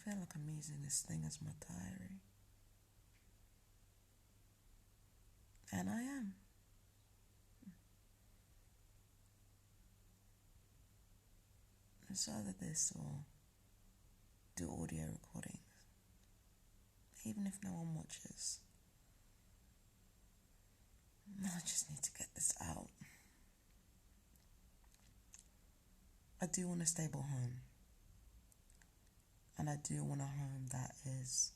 feel like I'm using this thing as my diary. And I am. It's either this or do audio recordings. Even if no one watches. I just need to get this out. I do want a stable home. And I do want a home that is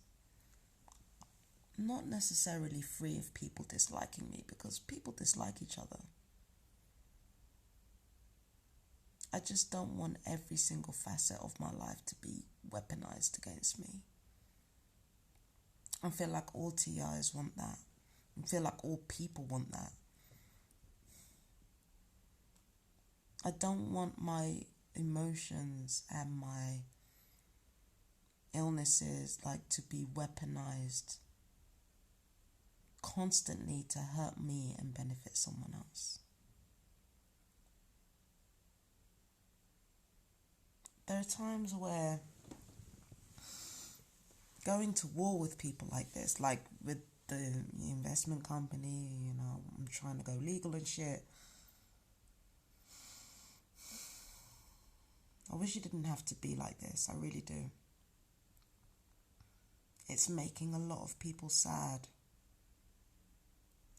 not necessarily free of people disliking me, because people dislike each other. I just don't want every single facet of my life to be weaponized against me. I feel like all TIs want that. I feel like all people want that. I don't want my emotions and my illnesses to be weaponized constantly to hurt me and benefit someone else. There are times where going to war with people like this, like with the investment company, I'm trying to go legal and shit. I wish it didn't have to be like this. I really do. It's making a lot of people sad.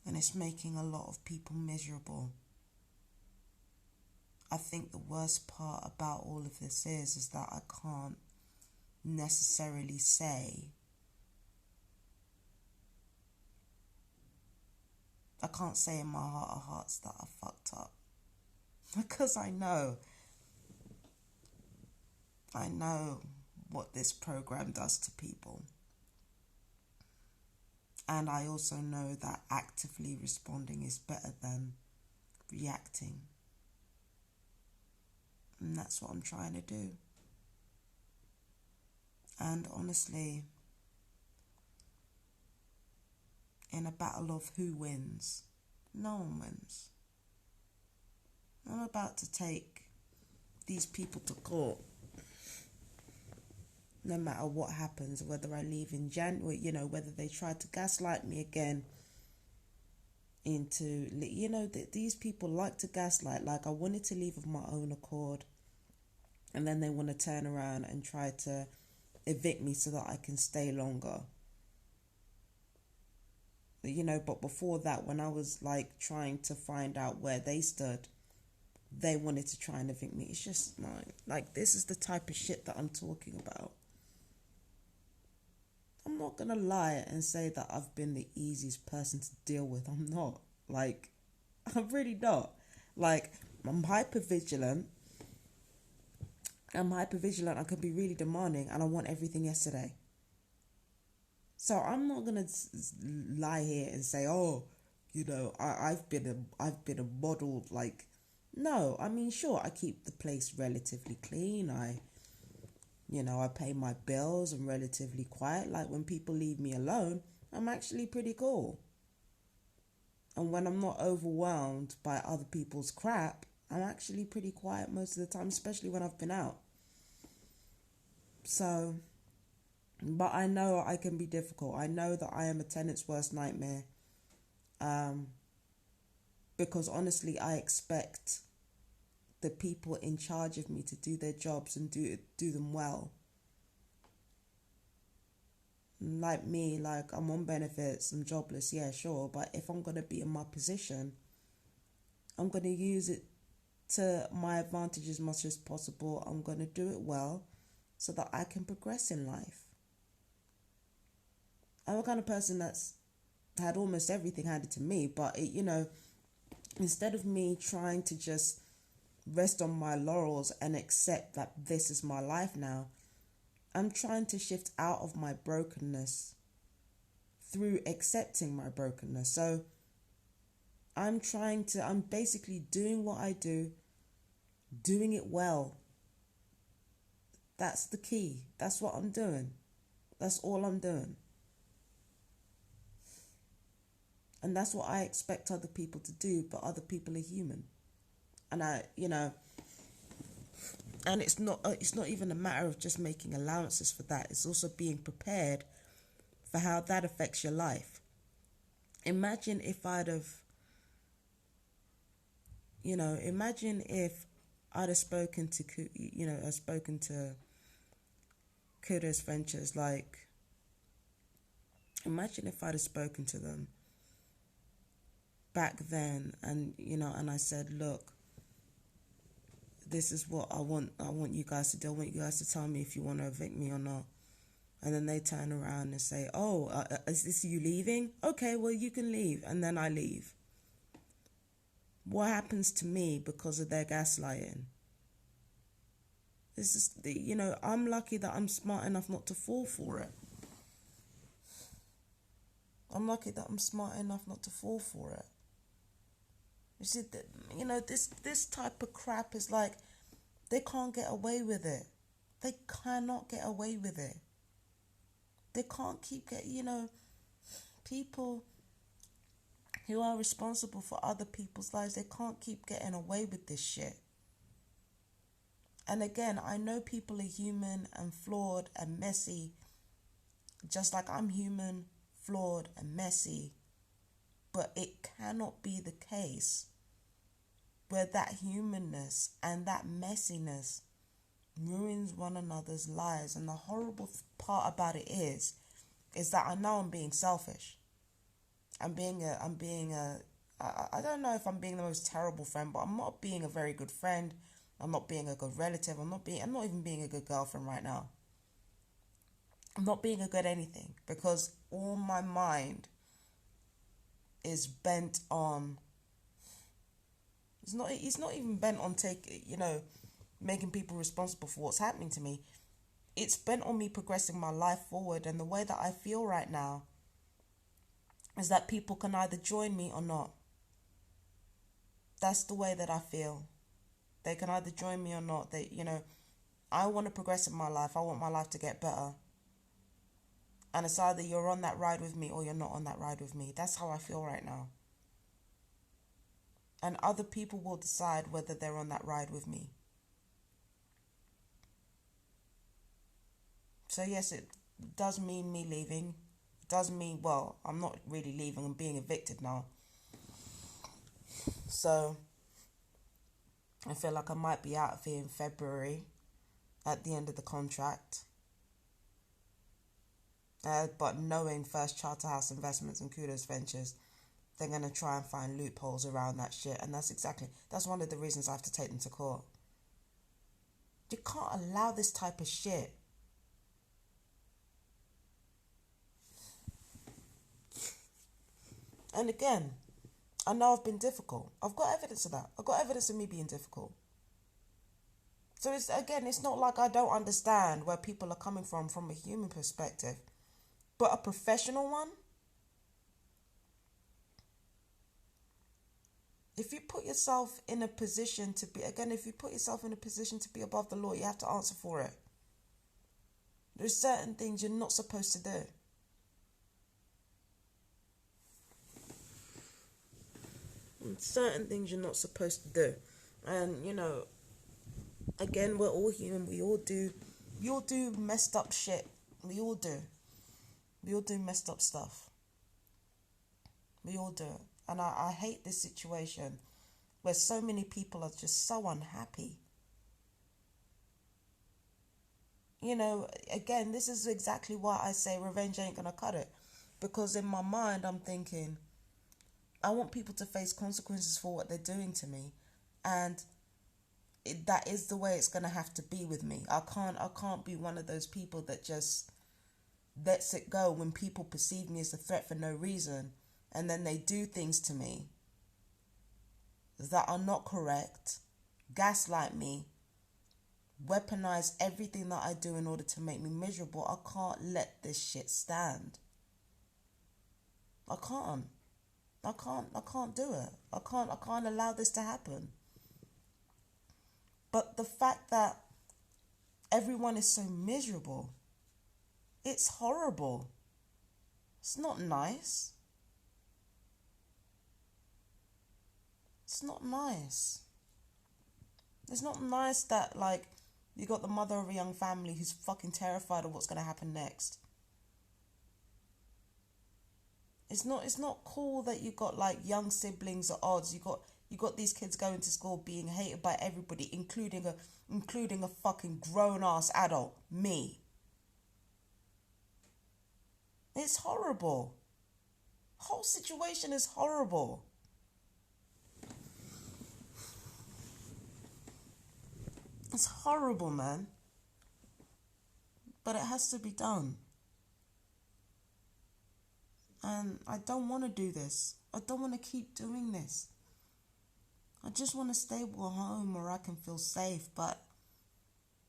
And it's making a lot of people miserable. I think the worst part about all of this is that I can't necessarily say, in my heart of hearts that I fucked up. Because I know what this program does to people. And I also know that actively responding is better than reacting. And that's what I'm trying to do. And honestly, in a battle of who wins, no one wins. I'm about to take these people to court. No matter what happens, whether I leave in January, whether they try to gaslight me again into, these people like to gaslight. Like, I wanted to leave of my own accord, and then they want to turn around and try to evict me so that I can stay longer. But before that, when I was trying to find out where they stood, they wanted to try and evict me. It's just this is the type of shit that I'm talking about. I'm not going to lie and say that I've been the easiest person to deal with. I'm not. I'm really not. I'm hyper vigilant. I can be really demanding, and I want everything yesterday. So I'm not going to lie here and say, I've been a model. No, I mean, sure, I keep the place relatively clean. I pay my bills. I'm relatively quiet. When people leave me alone, I'm actually pretty cool. And when I'm not overwhelmed by other people's crap, I'm actually pretty quiet most of the time, especially when I've been out. So, but I know I can be difficult. I know that I am a tenant's worst nightmare. Because honestly, I expect the people in charge of me to do their jobs and do them well. Like me, I'm on benefits, I'm jobless, yeah, sure. But if I'm going to be in my position, I'm going to use it to my advantage as much as possible. I'm going to do it well so that I can progress in life. I'm the kind of person that's had almost everything handed to me, but instead of me trying to just rest on my laurels and accept that this is my life now, I'm trying to shift out of my brokenness through accepting my brokenness. So I'm basically doing what I do, doing it well. That's the key. That's what I'm doing. That's all I'm doing. And that's what I expect other people to do, but other people are human. And And it's not even a matter of just making allowances for that. It's also being prepared for how that affects your life. Imagine if I'd have, imagine if I'd have spoken to, Kudos Ventures. Like, imagine if I'd have spoken to them back then, and I said, look, this is what I want you guys to do. I want you guys to tell me if you want to evict me or not. And then they turn around and say, oh, is this you leaving? Okay, well, you can leave. And then I leave. What happens to me because of their gaslighting? This is, I'm lucky that I'm smart enough not to fall for it. I'm lucky that I'm smart enough not to fall for it. You see, this type of crap is like, they can't get away with it. They cannot get away with it. They can't keep people who are responsible for other people's lives, they can't keep getting away with this shit. And again, I know people are human and flawed and messy, just like I'm human, flawed and messy. But it cannot be the case where that humanness and that messiness ruins one another's lives. And the horrible part about it is that I know I'm being selfish. I don't know if I'm being the most terrible friend, but I'm not being a very good friend. I'm not being a good relative. I'm not even being a good girlfriend right now. I'm not being a good anything, because all my mind is bent on, it's not even bent on making people responsible for what's happening to me. It's bent on me progressing my life forward, and the way that I feel right now is that people can either join me or not. That's the way that I feel. They can either join me or not. I want to progress in my life. I want my life to get better. And it's either you're on that ride with me or you're not on that ride with me. That's how I feel right now. And other people will decide whether they're on that ride with me. So yes, it does mean me leaving. It does mean, well, I'm not really leaving. I'm being evicted now. So I feel like I might be out of here in February at the end of the contract. But knowing First Charterhouse Investments and Kudos Ventures, they're going to try and find loopholes around that shit. And that's one of the reasons I have to take them to court. You can't allow this type of shit. And again, I know I've been difficult. I've got evidence of that. I've got evidence of me being difficult. So it's not like I don't understand where people are coming from a human perspective. But a professional one, if you put yourself in a position to be above the law, you have to answer for it. There's certain things you're not supposed to do. Certain things you're not supposed to do. And, again, we're all human. We all do messed up shit. We all do messed up stuff. We all do it. And I hate this situation where so many people are just so unhappy. Again, this is exactly why I say revenge ain't gonna cut it. Because in my mind, I'm thinking, I want people to face consequences for what they're doing to me. And that is the way it's gonna have to be with me. I can't be one of those people that just lets it go when people perceive me as a threat for no reason, and then they do things to me that are not correct, gaslight me, weaponize everything that I do in order to make me miserable. I can't let this shit stand. I can't do it. I can't allow this to happen. But the fact that everyone is so miserable, it's horrible. It's not nice. It's not nice. It's not nice that, You got the mother of a young family who's fucking terrified of what's going to happen next. It's not cool that you got like young siblings at odds. You got these kids going to school being hated by everybody, including a fucking grown ass adult, me. It's horrible. Whole situation is horrible. It's horrible, man. But it has to be done. And I don't want to do this. I don't want to keep doing this. I just want a stable home where I can feel safe. But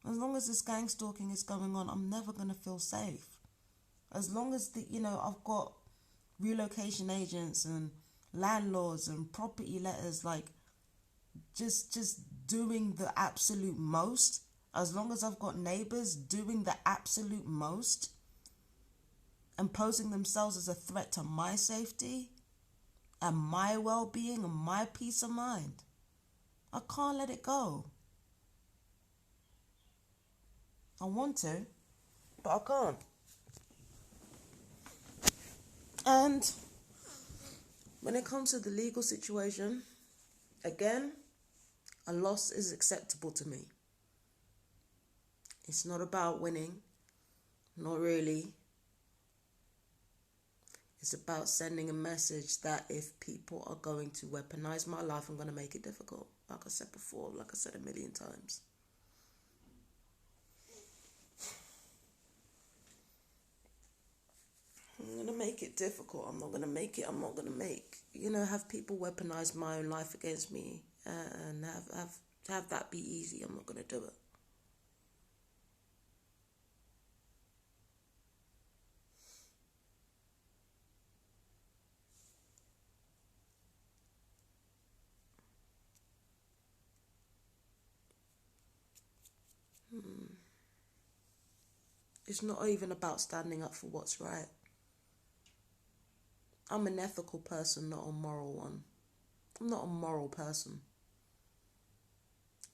as long as this gang stalking is going on, I'm never going to feel safe. As long as I've got relocation agents and landlords and property letters, like just doing the absolute most. As long as I've got neighbors doing the absolute most and posing themselves as a threat to my safety and my well-being and my peace of mind, I can't let it go. I want to, but I can't. And when it comes to the legal situation, again, a loss is acceptable to me. It's not about winning, not really. It's about sending a message that if people are going to weaponize my life, I'm going to make it difficult. Like I said before, like I said a million times. I'm going to make it difficult. I'm not going to have people weaponize my own life against me and have that be easy. I'm not going to do it. It's not even about standing up for what's right. I'm an ethical person, not a moral one. I'm not a moral person.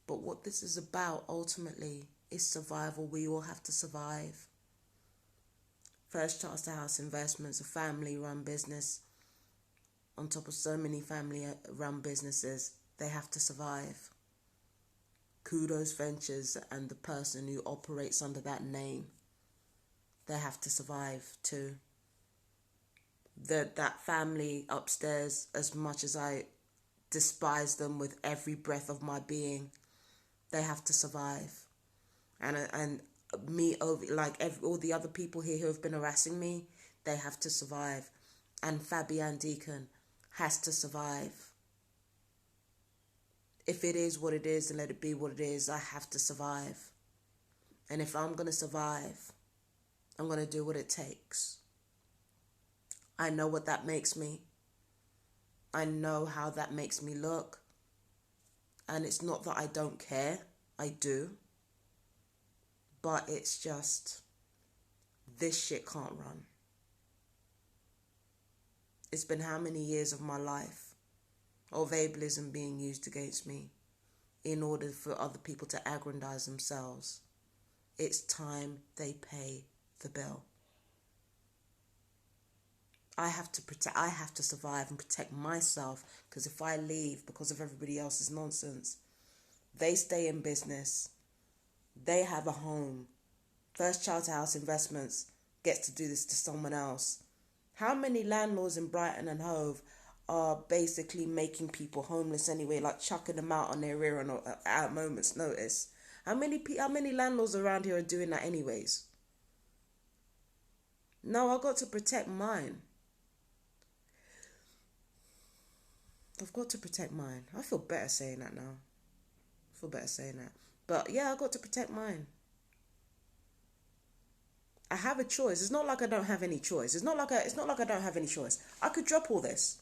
But what this is about ultimately is survival. We all have to survive. First Chance to House Investments, a family-run business. On top of so many family-run businesses, they have to survive. Kudos Ventures and the person who operates under that name, they have to survive too. That family upstairs, as much as I despise them with every breath of my being, they have to survive. And me, all the other people here who have been harassing me, they have to survive. And Fabian Deacon has to survive. If it is what it is, and let it be what it is, I have to survive. And if I'm going to survive, I'm going to do what it takes. I know what that makes me. I know how that makes me look. And it's not that I don't care. I do. But it's just, this shit can't run. It's been how many years of my life of ableism being used against me in order for other people to aggrandize themselves. It's time they pay the bill. I have to survive and protect myself, because if I leave because of everybody else's nonsense, they stay in business, they have a home. First Child to House Investments gets to do this to someone else. How many landlords in Brighton and Hove are basically making people homeless anyway, like chucking them out on their rear at a moment's notice? How many landlords around here are doing that anyways? No, I got to protect mine. I've got to protect mine. I feel better saying that now. But yeah, I got to protect mine. I have a choice. It's not like I don't have any choice. It's not like I don't have any choice. I could drop all this.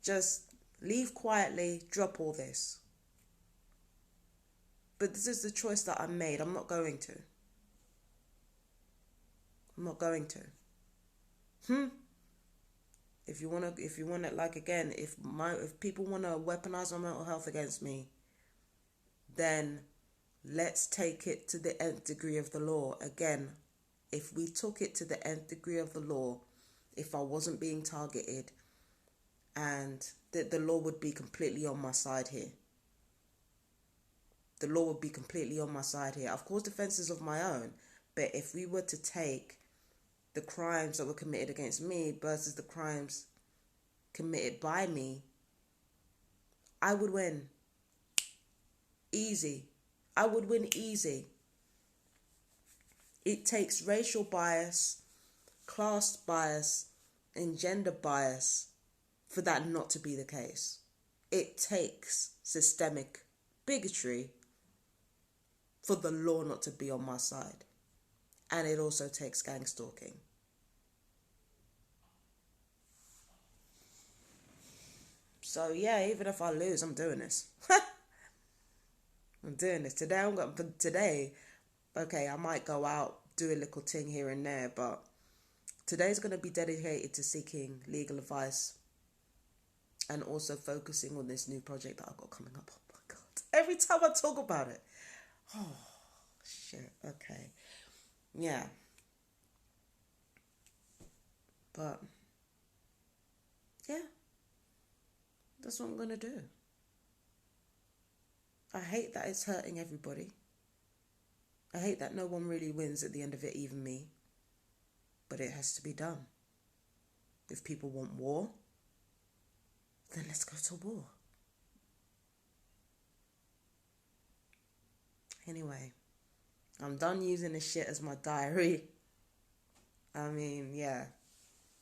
Just leave quietly, drop all this. But this is the choice that I made. I'm not going to. If you wanna, like, again, if people wanna weaponize my mental health against me, then let's take it to the nth degree of the law. Again, if we took it to the nth degree of the law, if I wasn't being targeted, and the law would be completely on my side here. The law would be completely on my side here. Of course, defenses of my own, but if we were to take the crimes that were committed against me versus the crimes committed by me, I would win. Easy. I would win easy. It takes racial bias, class bias, and gender bias for that not to be the case. It takes systemic bigotry for the law not to be on my side. And it also takes gang stalking. So yeah, even if I lose, I'm doing this. I'm doing this. Today, okay, I might go out, do a little thing here and there, but today's going to be dedicated to seeking legal advice and also focusing on this new project that I've got coming up. Oh my God. Every time I talk about it. Oh, shit. Okay. Yeah. But, yeah. That's what I'm going to do. I hate that it's hurting everybody. I hate that no one really wins at the end of it, even me. But it has to be done. If people want war, then let's go to war. Anyway, I'm done using this shit as my diary. I mean, yeah.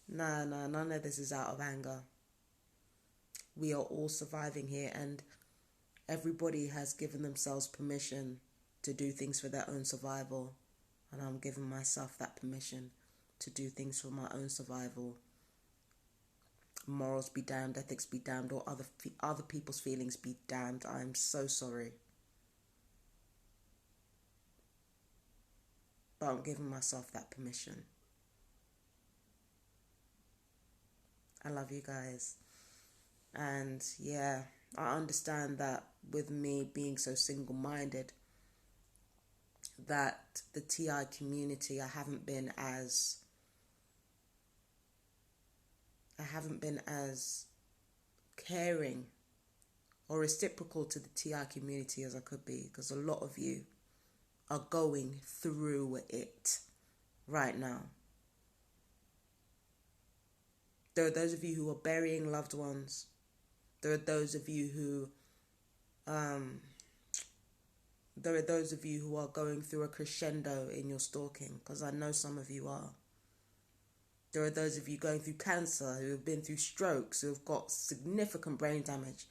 Nah, none of this is out of anger. We are all surviving here, and everybody has given themselves permission to do things for their own survival. And I'm giving myself that permission to do things for my own survival. Morals be damned, ethics be damned, or other people's feelings be damned. I'm so sorry. But I'm giving myself that permission. I love you guys. And yeah, I understand that with me being so single-minded, that the TI community, I haven't been as caring or reciprocal to the TI community as I could be, because a lot of you are going through it right now. There are those of you who are burying loved ones. There are those of you who are going through a crescendo in your stalking, because I know some of you are. There are those of you going through cancer, who have been through strokes, who have got significant brain damage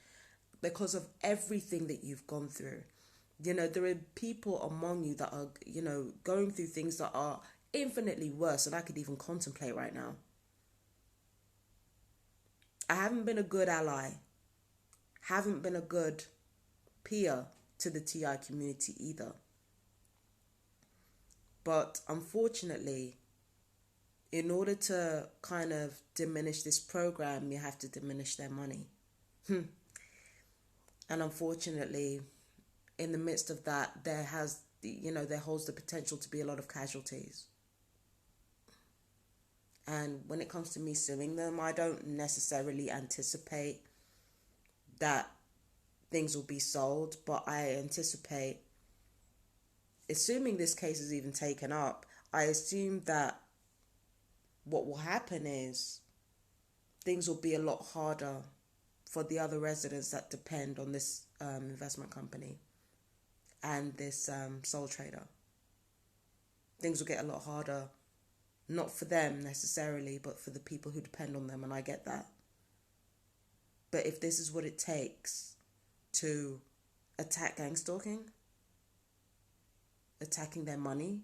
because of everything that you've gone through. You know, there are people among you that are, going through things that are infinitely worse than I could even contemplate right now. I haven't been a good ally, haven't been a good peer to the TI community either. But unfortunately, in order to kind of diminish this program, you have to diminish their money. And unfortunately, in the midst of that, there holds the potential to be a lot of casualties. And when it comes to me suing them, I don't necessarily anticipate that things will be sold, but I anticipate, assuming this case is even taken up, I assume that what will happen is things will be a lot harder for the other residents that depend on this investment company and this sole trader. Things will get a lot harder, not for them necessarily, but for the people who depend on them, and I get that. But if this is what it takes to attack gang stalking, attacking their money,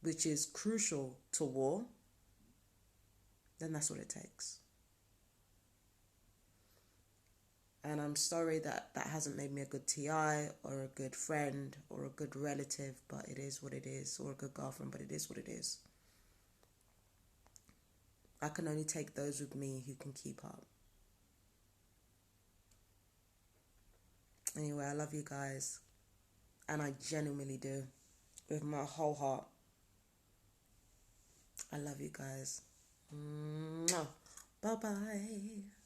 which is crucial to war, then that's what it takes. And I'm sorry that hasn't made me a good TI or a good friend or a good relative, but it is what it is, or a good girlfriend, but it is what it is. I can only take those with me who can keep up. Anyway, I love you guys. And I genuinely do. With my whole heart. I love you guys. Bye bye.